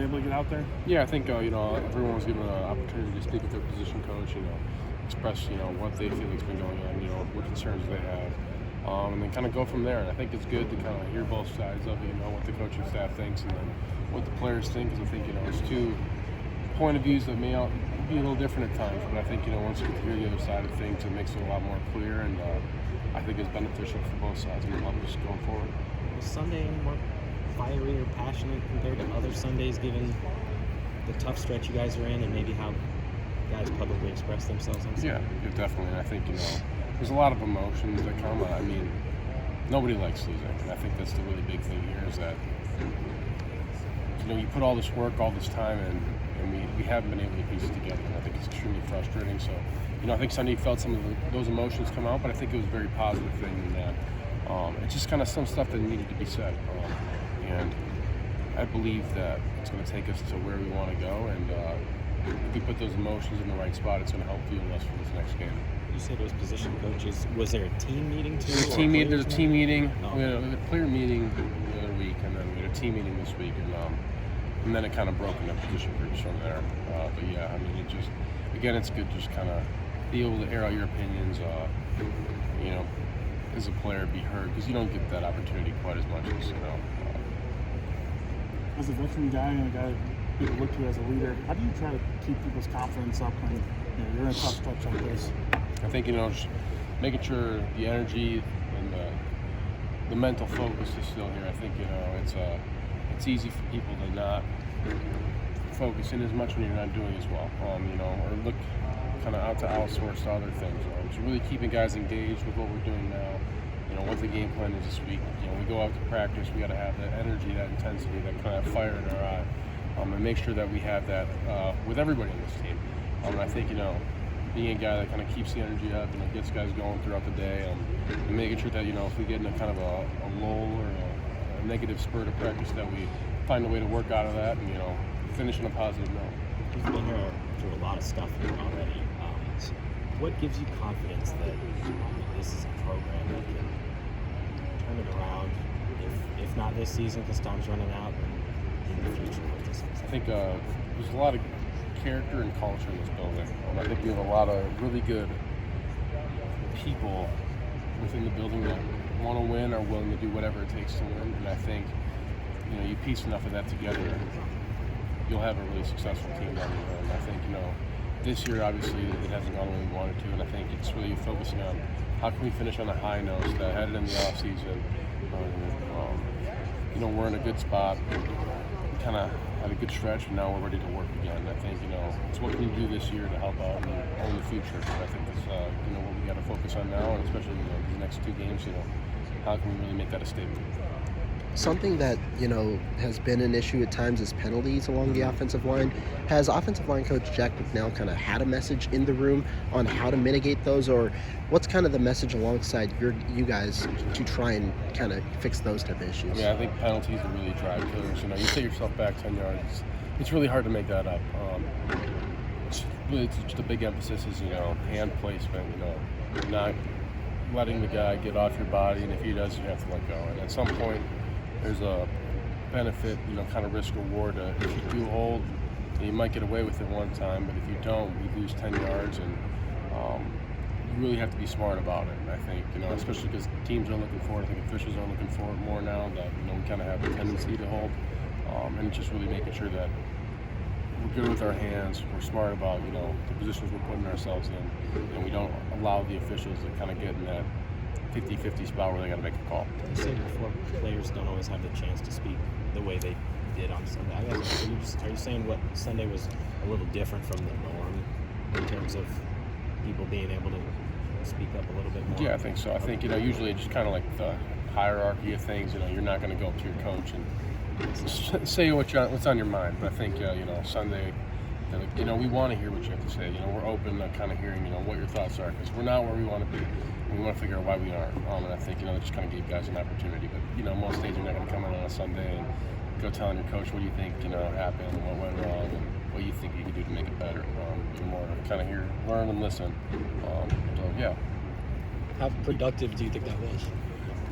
be able to get out there? Yeah, I think everyone was given an opportunity to speak with their position coach. Express what they feel has been going on. What concerns they have, and then kind of go from there. And I think it's good to kind of hear both sides of it. What the coaching staff thinks, and then what the players think. Because I think it's two point of views that may be a little different at times. But I think once you get to hear the other side of things, it makes it a lot more clear, and I think it's beneficial for both sides and help us going forward. Was Sunday any more fiery or passionate compared to other Sundays, given the tough stretch you guys are in, and maybe how guys publicly express themselves on Sunday? Yeah, definitely. And I think there's a lot of emotions that come. I mean, nobody likes losing, and I think that's the really big thing here is that you put all this work, all this time in, and we haven't been able to piece it together. And I think it's extremely frustrating. So, I think Sunday felt some of those emotions come out, but I think it was a very positive thing in that it's just kind of some stuff that needed to be said. And I believe that it's going to take us to where we want to go, and if we put those emotions in the right spot, it's going to help fuel us for this next game. You said those position coaches. Was there a team meeting too? There's a team meeting. Oh. We had a player meeting the other week, and then we had a team meeting this week, and then it kind of broke into position groups from there. But yeah, I mean, it's good to just kind of be able to air out your opinions. As a player, be heard, because you don't get that opportunity quite as much as As a veteran guy and a guy people look to as a leader, how do you try to keep people's confidence up when you're in a tough stretch like this? I think just making sure the energy and the mental focus is still here. I think it's easy for people to not focus in as much when you're not doing as well, or look kind of out to outsource to other things. So really keeping guys engaged with what we're doing now. What the game plan is this week. We go out to practice. We got to have that energy, that intensity, that kind of fire in our eye, and make sure that we have that with everybody on this team. And I think being a guy that kind of keeps the energy up, gets guys going throughout the day, and making sure that if we get in a kind of a lull or a negative spurt of practice, that we find a way to work out of that and finish on a positive note. You've been here through a lot of stuff already. What gives you confidence that this is a program that can turn it around, if not this season because time's running out, and in the future with this season? I think there's a lot of character and culture in this building. I think we have a lot of really good people within the building that want to win, are willing to do whatever it takes to win. And I think you piece enough of that together, you'll have a really successful team down the road. And I think this year, obviously, it hasn't gone the way we wanted to, and I think it's really focusing on how can we finish on a high note that headed in the offseason. We're in a good spot, kind of had a good stretch, and now we're ready to work again. I think, it's what can you do this year to help out in the future. And I think that's, what we got to focus on now, and especially, these next two games, how can we really make that a statement? Something that, has been an issue at times is penalties along the offensive line. Has offensive line coach Jack McNeil kind of had a message in the room on how to mitigate those, or what's kind of the message alongside you guys to try and kind of fix those type of issues? Yeah, I think penalties are really drive killers. You set yourself back 10 yards. It's really hard to make that up. It's just a big emphasis is, hand placement, not letting the guy get off your body, and if he does, you have to let go. And at some point, there's a benefit, kind of risk reward. If you do hold, you might get away with it one time, but if you don't, we lose 10 yards, and you really have to be smart about it. And I think, especially because teams are looking for it, I think officials are looking for it more now that, we kind of have a tendency to hold. And it's just really making sure that we're good with our hands, we're smart about, the positions we're putting ourselves in, and we don't allow the officials to kind of get in that 50-50 spot where they got to make a call. You said before, players don't always have the chance to speak the way they did on Sunday. Are you saying what Sunday was a little different from the norm in terms of people being able to speak up a little bit more? Yeah, I think so. I think, usually it's just kind of like the hierarchy of things. You're not going to go up to your coach and say what's on your mind. But I think, Sunday, we want to hear what you have to say. We're open to kind of hearing, what your thoughts are, because we're not where we want to be. And we want to figure out why we aren't. And I think, that just kind of gave guys an opportunity. But, most days you're not going to come in on a Sunday and go telling your coach what do you think, happened and what went wrong and what you think you can do to make it better. You're more kind of here, learn and listen. Yeah. How productive do you think that was?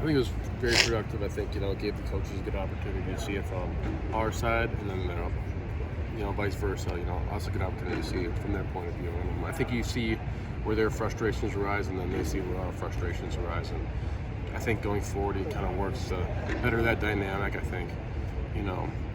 I think it was very productive. I think, it gave the coaches a good opportunity to see it from our side and then vice versa. That's a good opportunity to see it from their point of view. And I think you see where their frustrations arise, and then they see where our frustrations arise. And I think going forward, it kind of works to better that dynamic. I think,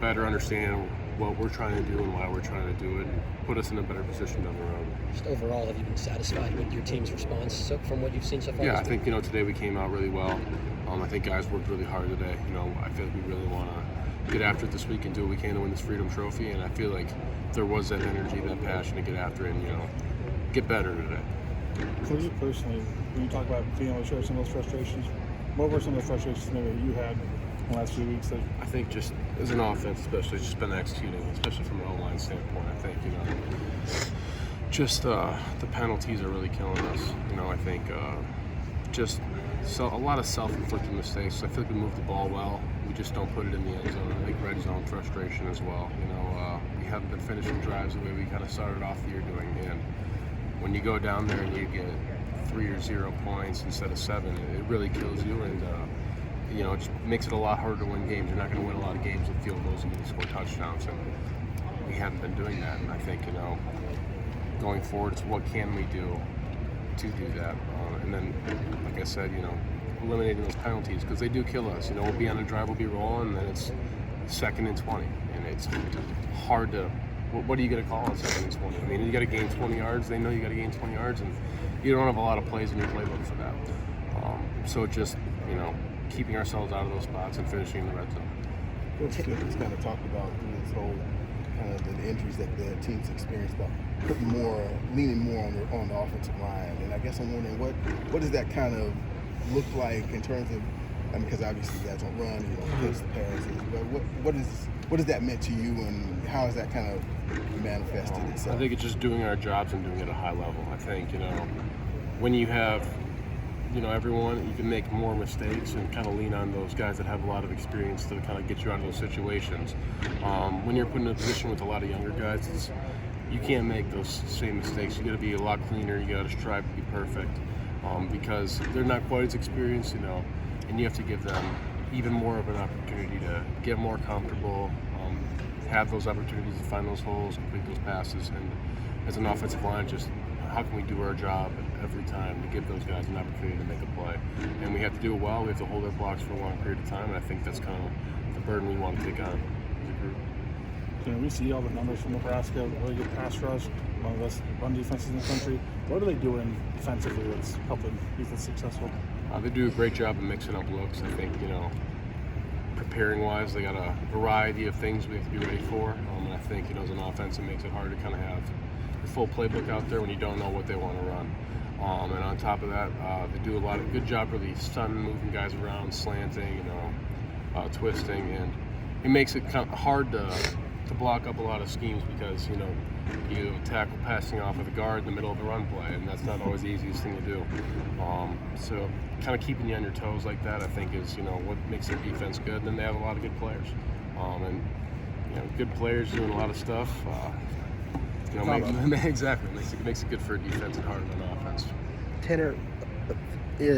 better understand what we're trying to do and why we're trying to do it, and put us in a better position down the road. Just overall, have you been satisfied with your team's response from what you've seen so far? Yeah, I think today we came out really well. I think guys worked really hard today. I feel like we really want to get after it this week and do what we can to win this Freedom Trophy. And I feel like there was that energy, that passion to get after it, and get better today. For you personally, when you talk about being able to share some of those frustrations, what were some of the frustrations maybe that you had in the last few weeks? I think just as an offense, especially, it's just been executing, especially from an O-line standpoint. I think, just the penalties are really killing us. I think a lot of self-inflicted mistakes. I feel like we move the ball well. We just don't put it in the end zone. I think red zone frustration as well. We haven't been finishing drives the way we kind of started off the year doing. And when you go down there and you get 3 or 0 points instead of 7, it really kills you. And it just makes it a lot harder to win games. You're not going to win a lot of games with field goals and you score touchdowns. And we haven't been doing that. And I think going forward, it's what can we do to do that. And then, like I said, eliminating those penalties, because they do kill us. We'll be on a drive, we'll be rolling, and then it's 2nd and 20, and it's hard to. What are you going to call on 2nd and 20? I mean, you got to gain 20 yards. They know you got to gain 20 yards, and you don't have a lot of plays in your playbook for that. So just keeping ourselves out of those spots and finishing in the red zone. Coach Stevens kind of talked about through this whole kind of the injuries that the team's experienced, about leaning more on the offensive line. And I guess I'm wondering what does that kind of look like in terms of, because obviously you guys don't run, you don't catch the passes, but what has that meant to you, and how has that kind of manifested itself? I think it's just doing our jobs and doing it at a high level. I think, when you have, everyone, you can make more mistakes and kind of lean on those guys that have a lot of experience to kind of get you out of those situations. When you're put in a position with a lot of younger guys, you can't make those same mistakes. You got to be a lot cleaner. You got to strive to be perfect, because they're not quite as experienced, and you have to give them even more of an opportunity to get more comfortable, have those opportunities to find those holes, complete those passes, and as an offensive line, just how can we do our job every time to give those guys an opportunity to make a play? And we have to do it well. We have to hold our blocks for a long period of time, and I think that's kind of the burden we want to take on as a group. We see all the numbers from Nebraska, really good pass rush, one of the best run defenses in the country. What are they doing defensively that's helping be successful? They do a great job of mixing up looks. I think, preparing-wise, they got a variety of things we have to be ready for. And I think, as an offense, it makes it hard to kind of have the full playbook out there when you don't know what they want to run. And on top of that, they do a good job really moving guys around, slanting, twisting, and it makes it kind of hard to block up a lot of schemes, because you tackle passing off of the guard in the middle of a run play, and that's not always the easiest thing to do. So kind of keeping you on your toes like that, I think, is what makes their defense good. And then they have a lot of good players, and good players doing a lot of stuff. Exactly, makes it good for a defense and harder on offense. Tanor,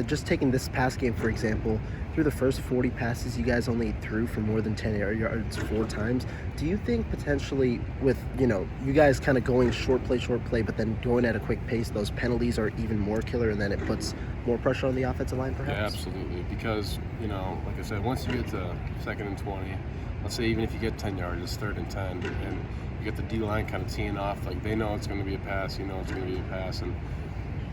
just taking this past game, for example, through the first 40 passes, you guys only threw for more than 10 yards 4 times. Do you think potentially with, you guys kind of going short play, but then going at a quick pace, those penalties are even more killer, and then it puts more pressure on the offensive line perhaps? Yeah, absolutely. Because, like I said, once you get to 2nd and 20, let's say even if you get 10 yards, it's 3rd and 10, and you get the D-line kind of teeing off, like they know it's going to be a pass, it's going to be a pass, and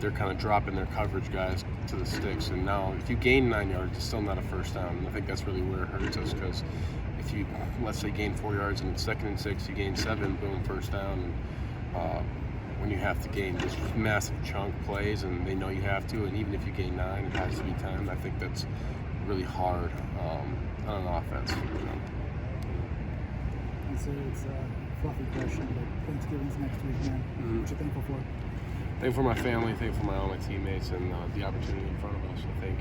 they're kind of dropping their coverage guys to the sticks. And now if you gain 9 yards, it's still not a first down. And I think that's really where it hurts us, because if you, let's say, gain 4 yards and it's 2nd and 6, you gain 7, boom, first down. And when you have to gain this massive chunk plays and they know you have to, and even if you gain 9, it has to be 10. I think that's really hard on an offense. It's a fluffy question, but Thanksgiving's next week, man. What you thankful for? Thankful for my family, thankful for all my teammates, and the opportunity in front of us. I think,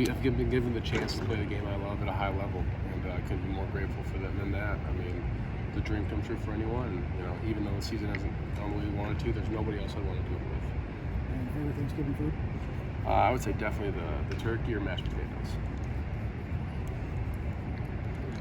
I've been given the chance to play the game I love at a high level, and I couldn't be more grateful for them than that. I mean, the dream come true for anyone. Even though the season hasn't gone the way we wanted to, there's nobody else I want to do it with. And favorite Thanksgiving food? I would say definitely the turkey or mashed potatoes.